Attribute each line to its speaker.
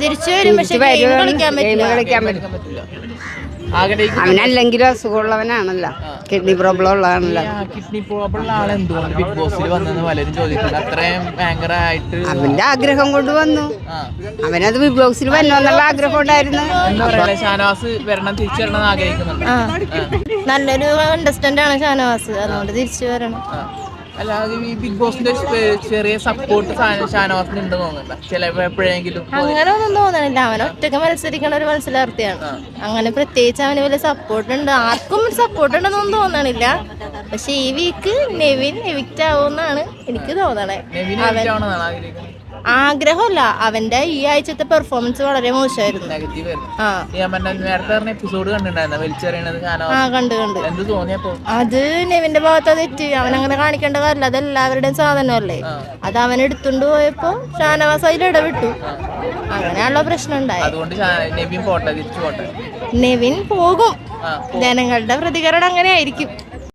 Speaker 1: തിരിച്ചു വരും, പക്ഷെ കളിക്കാൻ പറ്റില്ല.
Speaker 2: അവനല്ലെങ്കിലും അസുഖമുള്ളവനാണല്ലോ, കിഡ്നി പ്രോബ്ലം ഉള്ളതാണല്ലോ.
Speaker 3: കിഡ്നി പ്രോബ്ലം ഉള്ള ആളെന്തുകൊണ്ട് ബിഗ് ബോസിൽ വന്നെന്ന് പലരും ചോദിക്കുന്നത്. അത്രയും ഭയങ്കരമായിട്ട്
Speaker 2: അവന്റെ ആഗ്രഹം കൊണ്ട് വന്നു. അവനത് ബിഗ് ബോസിൽ വന്നോന്നുള്ള ആഗ്രഹം ഉണ്ടായിരുന്നു.
Speaker 3: എന്താ പറയാ, ഷാനവാസ് വരണം, തിരിച്ചു വരണം എന്ന് ആഗ്രഹിക്കുന്നുണ്ട്.
Speaker 1: നല്ലൊരു കണ്ടസ്റ്റന്റ് ആണ് ഷാനവാസ്, അതുകൊണ്ട് തിരിച്ചു വരണം.
Speaker 3: അല്ലാതെ ഈ ബിഗ് ബോസിന്റെ ചെറിയ സപ്പോർട്ട് ഷാനവാസിന് ഉണ്ട് തോന്നുന്നുണ്ട് ചിലപ്പോ എപ്പോഴെങ്കിലും.
Speaker 1: അങ്ങനെ ഒന്നും തോന്നണില്ല, അവൻ ഒറ്റക്ക് മത്സരിക്കണ ഒരു മത്സരാർത്ഥിയാണ്. അങ്ങനെ പ്രത്യേകിച്ച് അവന് വലിയ സപ്പോർട്ട് ഉണ്ട്, ആർക്കും സപ്പോർട്ട് ഉണ്ടെന്നൊന്നും തോന്നണില്ല. പക്ഷെ ഈ വീക്ക് നെവിൻ എവിക്റ്റ് ആവുമെന്നാണ് എനിക്ക് തോന്നണേ. ആഗ്രഹമല്ല, അവന്റെ ഈ ആഴ്ചത്തെ പെർഫോമൻസ് വളരെ മോശമായിരുന്നു. അത് നെവിന്റെ ഭാഗത്ത് തെറ്റ്, അവനങ്ങനെ കാണിക്കേണ്ട കാര്യമില്ല. അത് എല്ലാവരുടെയും സാധനമല്ലേ, അത് അവൻ എടുത്തുകൊണ്ട് പോയപ്പോ ഷാനവാസ് അതിൽ ഇടപെട്ടു, അങ്ങനെയുള്ള പ്രശ്നം ഉണ്ടായി. നെവിൻ പോകും, ജനങ്ങളുടെ പ്രതികരണം അങ്ങനെ ആയിരിക്കും.